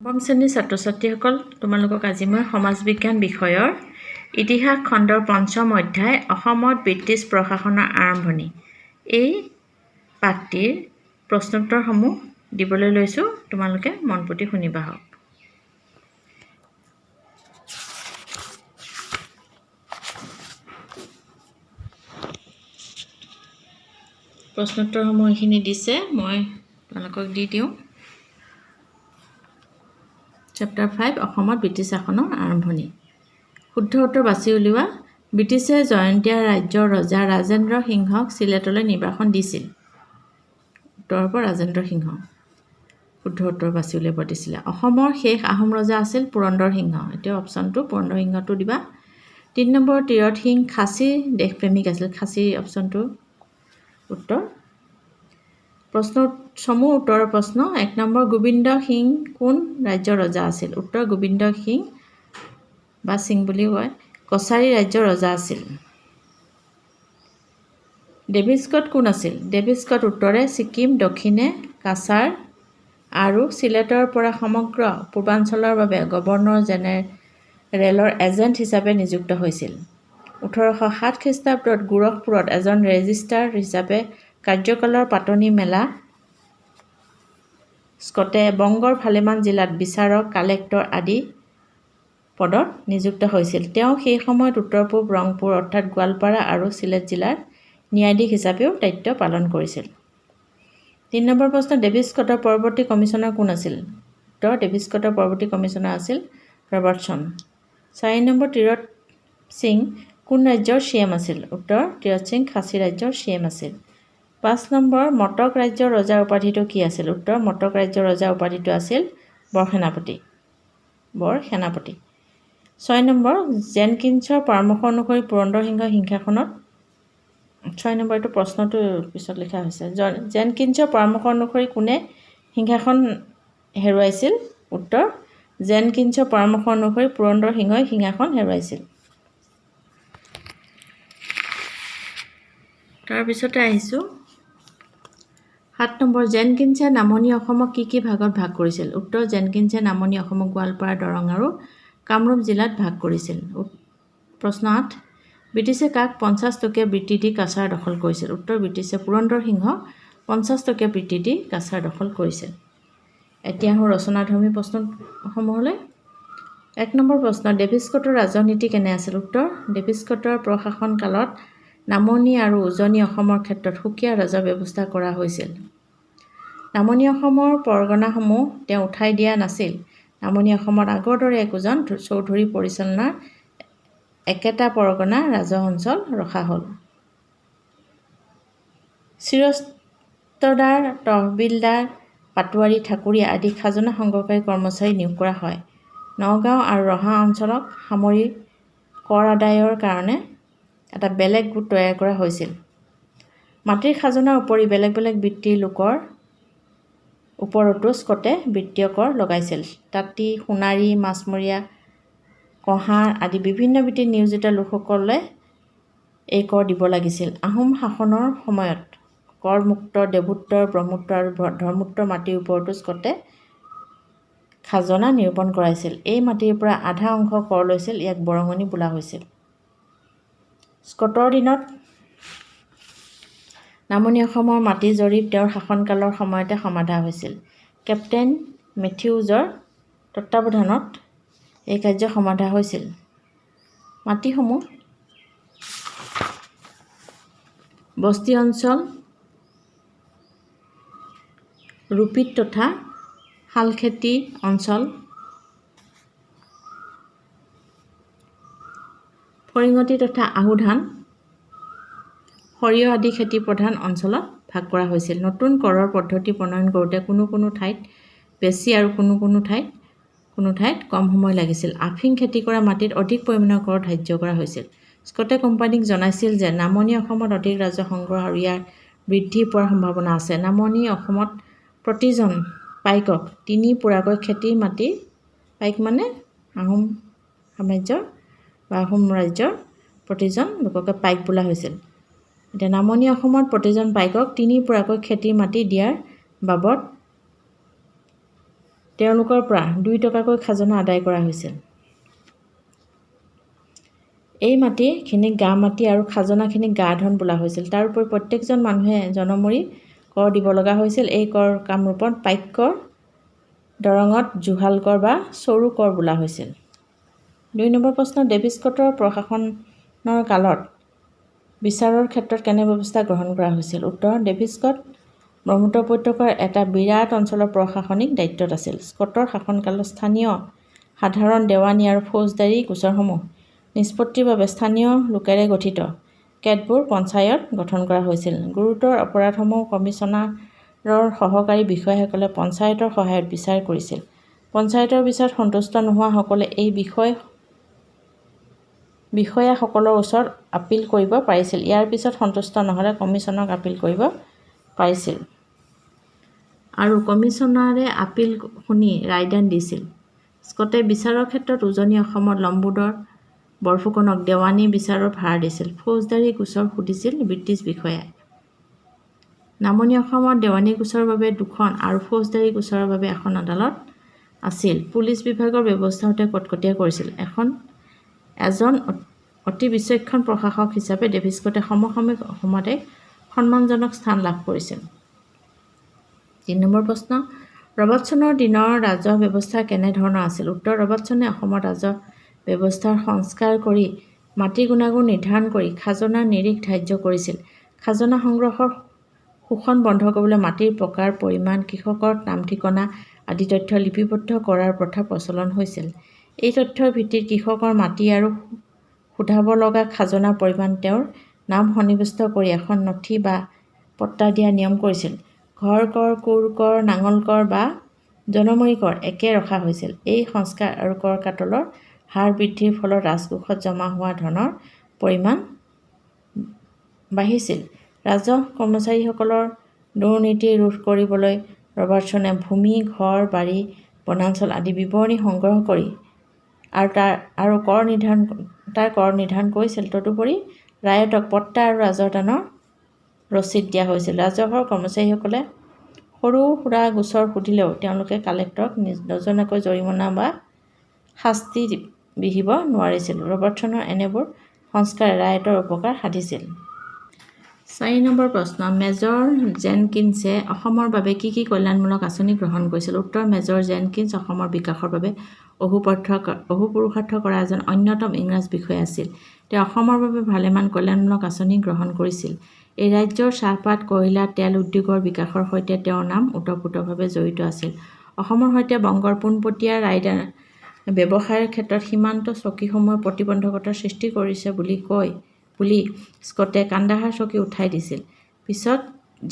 নৱম শ্ৰেণীৰ ছাত্ৰ ছাত্ৰীসকল, তোমালোকক আজি মই সমাজ বিজ্ঞান বিষয়ৰ ইতিহাস খণ্ডৰ পঞ্চম অধ্যায় অসমত ব্ৰিটিছ প্ৰশাসনৰ আৰম্ভণি এই পাঠটিৰ প্ৰশ্নোত্তৰসমূহ দিবলৈ লৈছোঁ। তোমালোকে মনপুতি শুনিবা হওক। প্ৰশ্নোত্তৰসমূহ এইখিনি দিছে, মই তোমালোকক দি দিওঁ। চেপ্টাৰ 5 অসমত ব্ৰিটিছ শাসনৰ আৰম্ভণি। শুদ্ধ উত্তৰ বাছি উলিওৱা। ব্ৰিটিছে জয়ন্তীয়া ৰাজ্যৰ ৰজা ৰাজেন্দ্ৰ সিংহক চিলেটলৈ নিৰ্বাসন দিছিল। উত্তৰ হ'ব ৰাজেন্দ্ৰ সিংহ। শুদ্ধ উত্তৰ বাছি উলিয়াব দিছিলে। অসমৰ শেষ আহোম ৰজা আছিল পুৰন্দৰ সিংহ। এতিয়া অপশ্যনটো পুৰন্দৰ সিংহটো দিবা। 3 নম্বৰ তীৰত সিং খাচী দেশপ্ৰেমিক আছিল। খাচী অপশ্যনটো উত্তৰ। প্ৰশ্ন সমূহ উত্তৰৰ প্ৰশ্ন। 1 নম্বৰ গোবিন্দ সিং কোন ৰাজ্যৰ ৰজা আছিল? উত্তৰ গোবিন্দ সিং বা সিং বুলি কয় কছাৰী ৰাজ্যৰ ৰজা আছিল। ডেভিড স্কট কোন আছিল? ডেভিড স্কট উত্তৰে ছিকিম, দক্ষিণে কাছাৰ আৰু চিলেটৰ পৰা সমগ্ৰ পূৰ্বাঞ্চলৰ বাবে গভৰ্ণৰ জেনেৰেলৰ এজেণ্ট হিচাপে নিযুক্ত হৈছিল। 1807 খ্ৰীষ্টাব্দত গোৰখপুৰত এজন ৰেজিষ্ট্ৰাৰ হিচাপে কাৰ্যকালৰ পাতনি মেলা স্কটে বংগৰ ভালেমান জিলাত বিচাৰক, কালেক্টৰ আদি পদত নিযুক্ত হৈছিল। তেওঁ সেই সময়ত উত্তৰ-পূব ৰংপুৰ অৰ্থাৎ গোৱালপাৰা আৰু চিলেট জিলাৰ ন্যায়াধীশ হিচাপেও দায়িত্ব পালন কৰিছিল। 3 নম্বৰ প্ৰশ্ন। ডেভিড স্কটৰ পৰৱৰ্তী কমিছনাৰ কোন আছিল? উত্তৰ ডেভিড স্কটৰ পৰৱৰ্তী কমিছনাৰ আছিল ৰবাৰ্টছন। 4 নম্বৰ তীৰত সিং কোন ৰাজ্যৰ চিএম আছিল? উত্তৰ তীৰত সিং খাচী ৰাজ্যৰ চিএম আছিল। 5 নম্বৰ মটক ৰাজ্যৰ ৰজাৰ উপাধিটো কি আছিল? উত্তৰ মটক ৰাজ্যৰ ৰজাৰ উপাধিটো আছিল বৰসেনাপতি। 6 নম্বৰ জেনকিন্সৰ পৰামৰ্শ অনুসৰি পুৰন্দৰ সিংহই সিংহাসনত 6 নম্বৰ এইটো প্ৰশ্নটো পিছত লিখা হৈছে। জেনকিন্সৰ পৰামৰ্শ অনুসৰি কোনে সিংহাসন হেৰুৱাইছিল? উত্তৰ জেনকিন্সৰ পৰামৰ্শ অনুসৰি পুৰন্দৰ সিংহই সিংহাসন হেৰুৱাইছিল। তাৰপিছতে আহিছোঁ 7 নম্বৰ জেনকিন্সে নামনি অসমক কি ভাগত ভাগ কৰিছিল? উত্তৰ জেনকিন্সে নামনি অসমক গোৱালপাৰা, দৰং আৰু কামৰূপ জিলাত ভাগ কৰিছিল। প্ৰশ্ন 8 ব্ৰিটিছে কাক 50 টকীয়া বৃত্তি দি কাছাৰ দখল কৰিছিল? উত্তৰ ব্ৰিটিছে পুৰন্দৰ সিংহক 50 টকীয়া বৃত্তি দি কাছাৰ দখল কৰিছিল। এতিয়া আহোঁ ৰচনাধৰ্মী প্ৰশ্নসমূহলৈ। 1 নম্বৰ প্ৰশ্ন। ডেভিড স্কটৰ ৰাজনীতি কেনে আছিল? উত্তৰ ডেভিড স্কটৰ প্ৰশাসন কালত নামনি আৰু উজনি অসমৰ ক্ষেত্ৰত সুকীয়া ৰাজহ ব্যৱস্থা কৰা হৈছিল। নামনি অসমৰ পৰগনাসমূহ তেওঁ উঠাই দিয়া নাছিল। নামনি অসমত আগৰ দৰে একোজন চৌধুৰী পৰিচালনাৰ একেটা পৰগনা ৰাজহ অঞ্চল ৰখা হ'ল। চিৰস্তদাৰ, তহবিলদাৰ, পাটোৱাৰী, ঠাকুৰীয়া আদি খাজনা সংগ্ৰহকাৰী কৰ্মচাৰী নিয়োগ কৰা হয়। নগাঁও আৰু ৰহা অঞ্চলক সামৰি কৰ আদায়ৰ কাৰণে এটা বেলেগ গোট তৈয়াৰ কৰা হৈছিল। মাটিৰ খাজনাৰ উপৰি বেলেগ বেলেগ বৃত্তিৰ লোকৰ ওপৰতো স্কটে বৃত্তীয় কৰ লগাইছিল। তাঁতী, সোণাৰী, মাছমৰীয়া, কঁহাৰ আদি বিভিন্ন বৃত্তিত নিয়োজিত লোকসকলে এই কৰ দিব লাগিছিল। আহোম শাসনৰ সময়ত কৰমুক্ত দেৱোত্তৰ, ব্ৰহ্মোত্তৰ আৰু ধৰ্মোত্তৰ মাটিৰ ওপৰতো স্কটে খাজনা নিৰূপণ কৰাইছিল। এই মাটিৰ পৰা আধা অংশ কৰ লৈছিল। ইয়াক বৰঙণি বোলা হৈছিল। স্কটৰ দিনত নামনি অসমৰ মাটি জৰীপ তেওঁৰ শাসনকালৰ সময়তে সমাধা হৈছিল। কেপ্টেইন মেথিউজৰ তত্ত্বাৱধানত এই কাৰ্য সমাধা হৈছিল। মাটিসমূহ বস্তি অঞ্চল, ৰূপিত তথা শালখেতি অঞ্চল, ফৰিঙতি তথা আহুধান, সৰিয়হ আদি খেতি প্ৰধান অঞ্চলত ভাগ কৰা হৈছিল। নতুন কৰৰ পদ্ধতি প্ৰণয়ন কৰোঁতে কোনো ঠাইত বেছি আৰু কোনো ঠাইত কম সময় লাগিছিল। আফিং খেতি কৰা মাটিত অধিক পৰিমাণৰ কৰ ধাৰ্য কৰা হৈছিল। স্কটে কোম্পানীক জনাইছিল যে নামনি অসমত অধিক ৰাজহ সংগ্ৰহ আৰু ইয়াৰ বৃদ্ধি পোৱাৰ সম্ভাৱনা আছে। নামনি অসমত প্ৰতিজন পাইকক 3 পুৰাকৈ খেতিৰ মাটি, পাইক মানে আহোম সাম্ৰাজ্যৰ বা আহোম ৰাজ্যৰ প্ৰতিজন লোককে পাইক বোলা হৈছিল। এতিয়া নামনি অসমত প্ৰতিজন পাইকক 3 পুৰাকৈ খেতিৰ মাটি দিয়াৰ বাবদ তেওঁলোকৰ পৰা 2 টকাকৈ খাজনা আদায় কৰা হৈছিল। এই মাটিখিনিক গা মাটি আৰু খাজনাখিনিক গা ধন বোলা হৈছিল। তাৰোপৰি প্ৰত্যেকজন মানুহে জনমৰি কৰ দিব লগা হৈছিল। এই কৰ কামৰূপত পাইকৰ, দৰঙত জুহাল কৰ বা চৰু কৰ বোলা হৈছিল। 2 নম্বৰ প্ৰশ্ন, ডেভিছ স্কটৰ প্ৰশাসনৰ কালত বিচাৰৰ ক্ষেত্ৰত কেনে ব্যৱস্থা গ্ৰহণ কৰা হৈছিল? উত্তৰ, ডেভিছ স্কট ব্ৰহ্মপুত্ৰ উপত্যকাৰ এটা বিৰাট অঞ্চলৰ প্ৰশাসনিক দায়িত্বত আছিল। স্কটৰ শাসনকালত স্থানীয় সাধাৰণ দেৱানী আৰু ফৌজদাৰী গোচৰসমূহ নিষ্পত্তিৰ বাবে স্থানীয় লোকেৰে গঠিত কেতবোৰ পঞ্চায়ত গঠন কৰা হৈছিল। গুৰুতৰ অপৰাধসমূহ কমিছনাৰৰ সহকাৰী বিষয়াসকলে পঞ্চায়তৰ সহায়ত বিচাৰ কৰিছিল। পঞ্চায়তৰ বিচাৰত সন্তুষ্ট নোহোৱাসকলে এই বিষয়াসকলৰ ওচৰত আপিল কৰিব পাৰিছিল। ইয়াৰ পিছত সন্তুষ্ট নহ'লে কমিছনক আপিল কৰিব পাৰিছিল আৰু কমিছনাৰে আপিল শুনি ৰায়দান দিছিল। স্কটে বিচাৰৰ ক্ষেত্ৰত উজনি অসমত লম্বোদৰ বৰফুকনক দেৱানী বিচাৰৰ ভাৰ দিছিল। ফৌজদাৰী গোচৰ সুধিছিল ব্ৰিটিছ বিষয়াই। নামনি অসমত দেৱানী গোচৰৰ বাবে 2খন আৰু ফৌজদাৰী গোচৰৰ বাবে এখন আদালত আছিল। পুলিচ বিভাগৰ ব্যৱস্থাও কটকটীয়া কৰিছিল। এজন অতি বিচক্ষণ প্ৰশাসক হিচাপে ডেভিছ স্কটে সমসাময়িক অসমত এক সন্মানজনক স্থান লাভ কৰিছিল। 3 নম্বৰ প্ৰশ্ন, ৰবাৰ্টছনৰ দিনৰ ৰাজহ ব্যৱস্থা কেনে ধৰণৰ আছিল? উত্তৰ, ৰবাৰ্টছনে অসমৰ ৰাজহ ব্যৱস্থাৰ সংস্কাৰ কৰি মাটিৰ গুণাগুণ নিৰ্ধাৰণ কৰি খাজনাৰ নিৰিখ ধাৰ্য কৰিছিল। খাজনা সংগ্ৰহৰ শোষণ বন্ধ কৰিবলৈ মাটিৰ প্ৰকাৰ, পৰিমাণ, কৃষকৰ নাম ঠিকনা আদি তথ্য লিপিবদ্ধ কৰাৰ প্ৰথা প্ৰচলন হৈছিল। এই তথ্যৰ ভিত্তিত কৃষকৰ মাটি আৰু সোধাব লগা খাজনাৰ পৰিমাণ তেওঁৰ নাম সন্নিৱিষ্ট কৰি এখন নথি বা পট্টা দিয়া নিয়ম কৰিছিল। ঘৰ কৰ, কোৰ কৰ, নাঙল কৰ বা জনমৰি কৰ একে ৰখা হৈছিল। এই সংস্কাৰ আৰু কৰ কাটলৰ হাৰ বৃদ্ধিৰ ফলত ৰাজকোষত জমা হোৱা ধনৰ পৰিমাণ বাঢ়িছিল। ৰাজহ কৰ্মচাৰীসকলৰ দুৰ্নীতি ৰোধ কৰিবলৈ ৰবাৰ্টছনে ভূমি, ঘৰ, বাৰী, বনাঞ্চল আদি বিৱৰণী সংগ্ৰহ কৰি তাৰ কৰ নিৰ্ধাৰণ কৰিছিল। তদুপৰি ৰায়তক পট্টা আৰু ৰাজহদানৰ ৰচিদ দিয়া হৈছিল। ৰাজহৰ কৰ্মচাৰীসকলে সৰু সুৰা গোচৰ সুধিলেও তেওঁলোকে কালেক্টৰক নজনাকৈ জৰিমনা বা শাস্তি বিহিব নোৱাৰিছিল। ৰবাৰ্টছনৰ এনেবোৰ সংস্কাৰে ৰায়তৰ উপকাৰ সাধিছিল। 4 নম্বৰ প্ৰশ্ন, মেজৰ জেনকিন্সে অসমৰ বাবে কি কি কল্যাণমূলক আঁচনি গ্ৰহণ কৰিছিল? উত্তৰ, মেজৰ জেনকিন্স অসমৰ বিকাশৰ বাবে অহোপুৰুষাৰ্থ কৰা এজন অন্যতম ইংৰাজ বিষয়া আছিল। তেওঁ অসমৰ বাবে ভালেমান কল্যাণমূলক আঁচনি গ্ৰহণ কৰিছিল। এই ৰাজ্যৰ চাহপাত, কয়লা, তেল উদ্যোগৰ বিকাশৰ সৈতে তেওঁৰ নাম ওতঃপ্ৰোতভাৱে জড়িত আছিল। অসমৰ সৈতে বংগৰ পোনপটীয়া ৰায়দান ব্যৱসায়ৰ ক্ষেত্ৰত সীমান্ত চকীসমূহে প্ৰতিবন্ধকতাৰ সৃষ্টি কৰিছে বুলি স্কটে কান্দাহাৰ চকী উঠাই দিছিল। পিছত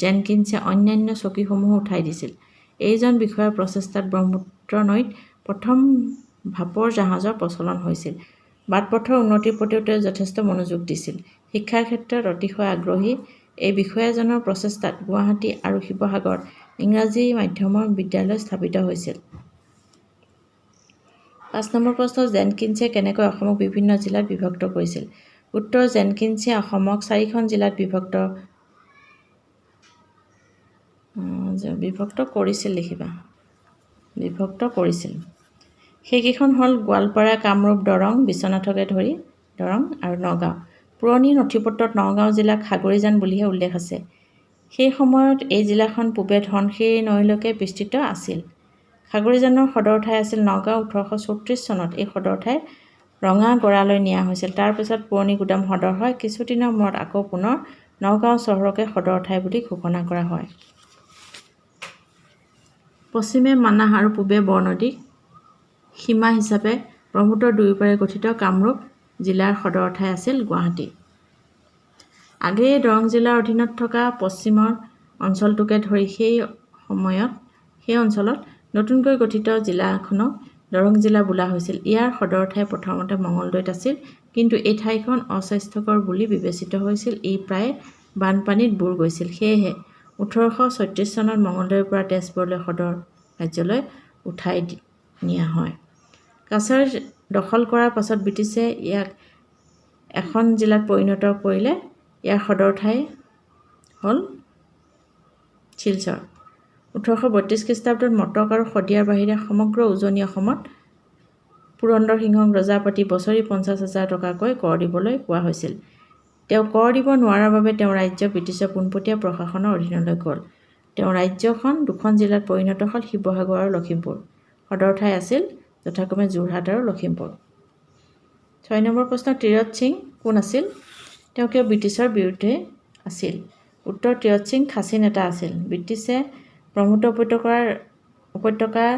জেনকিন্সে অন্যান্য চকীসমূহো উঠাই দিছিল। এইজন বিষয়াৰ প্ৰচেষ্টাত ব্ৰহ্মপুত্ৰ নৈত প্ৰথম ভাপৰ জাহাজৰ প্ৰচলন হৈছিল। বাটপথৰ উন্নতিৰ প্ৰতিও তেওঁ যথেষ্ট মনোযোগ দিছিল। শিক্ষাৰ ক্ষেত্ৰত অতিশয় আগ্ৰহী এই বিষয়াজনৰ প্ৰচেষ্টাত গুৱাহাটী আৰু শিৱসাগৰত ইংৰাজী মাধ্যমৰ বিদ্যালয় স্থাপিত হৈছিল। 5 নম্বৰ প্ৰশ্ন, জেনকিন্সে কেনেকৈ অসমক বিভিন্ন জিলাত বিভক্ত কৰিছিল? উত্তৰ, জেনকিন্সে অসমক 4খন জিলাত বিভক্ত কৰিছিল। সেইকেইখন হ'ল গোৱালপাৰা, কামৰূপ, দৰং, বিশ্বনাথকে ধৰি দৰং আৰু নগাঁও। পুৰণি নথিপত্ৰত নগাঁও জিলাক সাগৰীজান বুলিহে উল্লেখ আছে। সেই সময়ত এই জিলাখন পূবে ধনশিৰি নৈলৈকে বিস্তৃত আছিল। সাগৰীজানৰ সদৰ ঠাই আছিল নগাঁও। 1834 চনত এই সদৰ ঠাই ৰঙাগড়ালৈ নিয়া হৈছিল। তাৰ পিছত পুৰণি গুদাম সদৰ হয়। কিছুদিনৰ মূৰত আকৌ পুনৰ নগাঁও চহৰকে সদৰ ঠাই বুলি ঘোষণা কৰা হয়। পশ্চিমে মানাহ আৰু পূবে বৰনদীক সীমা হিচাপে ব্ৰহ্মপুত্ৰৰ দুয়োপাৰে গঠিত কামৰূপ জিলাৰ সদৰ ঠাই আছিল গুৱাহাটী। আগেয়ে দৰং জিলাৰ অধীনত থকা পশ্চিমৰ অঞ্চলটোকে ধৰি সেই অঞ্চলত নতুনকৈ গঠিত জিলাখনক দৰং জিলা বোলা হৈছিল। ইয়াৰ সদৰ ঠাই প্ৰথমতে মঙলদৈত আছিল, কিন্তু এই ঠাইখন অস্বাস্থ্যকৰ বুলি বিবেচিত হৈছিল। ই প্ৰায়ে বানপানীত বুৰ গৈছিল। সেয়েহে 1836 চনত মঙলদৈৰ পৰা তেজপুৰলৈ সদৰ কাৰ্যালয় উঠাই নিয়া হয়। কাছাৰ দখল কৰাৰ পাছত ব্ৰিটিছে ইয়াক এখন জিলাত পৰিণত কৰিলে। ইয়াৰ সদৰ ঠাই হ'ল শিলচৰ। 1832 খ্ৰীষ্টাব্দত মটক আৰু শদিয়াৰ বাহিৰে সমগ্ৰ উজনি অসমত পুৰন্দৰ সিংহক ৰজাপতি বছৰি 50,000 টকাকৈ কৰ দিবলৈ কোৱা হৈছিল। তেওঁ কৰ দিব নোৱাৰাৰ বাবে তেওঁ ৰাজ্য ব্ৰিটিছৰ পোনপটীয়া প্ৰশাসনৰ অধীনলৈ গ'ল। তেওঁ ৰাজ্যখন দুখন জিলাত পৰিণত হ'ল, শিৱসাগৰ আৰু লখিমপুৰ। সদৰ ঠাই আছিল যথাক্ৰমে যোৰহাট আৰু লখিমপুৰ। 6 নম্বৰ প্ৰশ্ন, তীৰত সিং কোন আছিল? তেওঁ কিয় ব্ৰিটিছৰ বিৰুদ্ধে আছিল? উত্তৰ, তীৰত সিং খাচী নেতা আছিল। ব্ৰিটিছে ব্ৰহ্মপুত্ৰ উপত্যকাৰ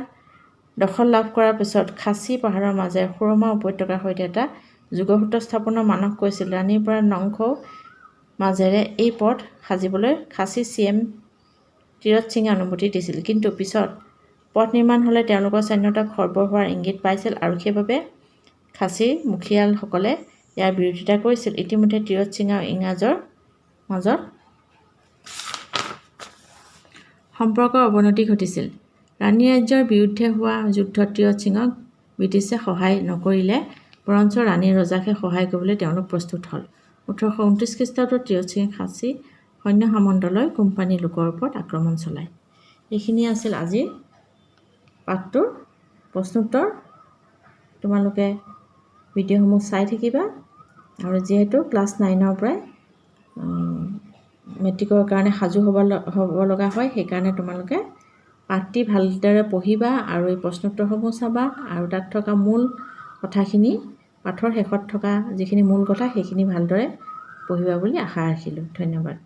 দখল লাভ কৰাৰ পিছত খাচী পাহাৰৰ মাজেৰে সুৰমা উপত্যকাৰ সৈতে এটা যোগসূত্ৰ স্থাপনৰ মানস কৰিছিল। ৰাণীৰ পৰা নংখৌ মাজেৰে এই পথ সাজিবলৈ খাচী CM তীৰত সিঙে অনুমতি দিছিল, কিন্তু পিছত পথ নিৰ্মাণ হ'লে তেওঁলোকৰ স্বাধীনতাক খৰ্ব হোৱাৰ ইংগিত পাইছিল আৰু সেইবাবে খাচীৰ মুখিয়ালসকলে ইয়াৰ বিৰোধিতা কৰিছিল। ইতিমধ্যে তীৰত সিং আৰু ইংৰাজৰ মাজত সম্পৰ্কৰ অৱনতি ঘটিছিল। ৰাণী ৰাজ্যৰ বিৰুদ্ধে হোৱা যুদ্ধত তীৰত সিঙক ব্ৰিটিছে সহায় নকৰিলে, বৰঞ্চ ৰাণীৰ ৰজাকহে সহায় কৰিবলৈ তেওঁলোক প্ৰস্তুত হ'ল। 1829 খ্ৰীষ্টাব্দত তীৰত সিঙে খাচী সৈন্য সামন্তলৈ কোম্পানী লোকৰ ওপৰত আক্ৰমণ চলায়। এইখিনি আছিল আজিৰ পাঠটোৰ প্ৰশ্নোত্তৰ। তোমালোকে ভিডিঅ'সমূহ চাই থাকিবা আৰু যিহেতু ক্লাছ 9ৰ পৰাই মেট্ৰিকৰ কাৰণে সাজু হ'ব লগা হয়, সেইকাৰণে তোমালোকে পাঠটি ভালদৰে পঢ়িবা আৰু এই প্ৰশ্নোত্তৰসমূহ চাবা আৰু তাত থকা মূল কথাখিনি, পাঠৰ শেষত থকা যিখিনি মূল কথা সেইখিনি ভালদৰে পঢ়িবা বুলি আশা ৰাখিলোঁ। ধন্যবাদ।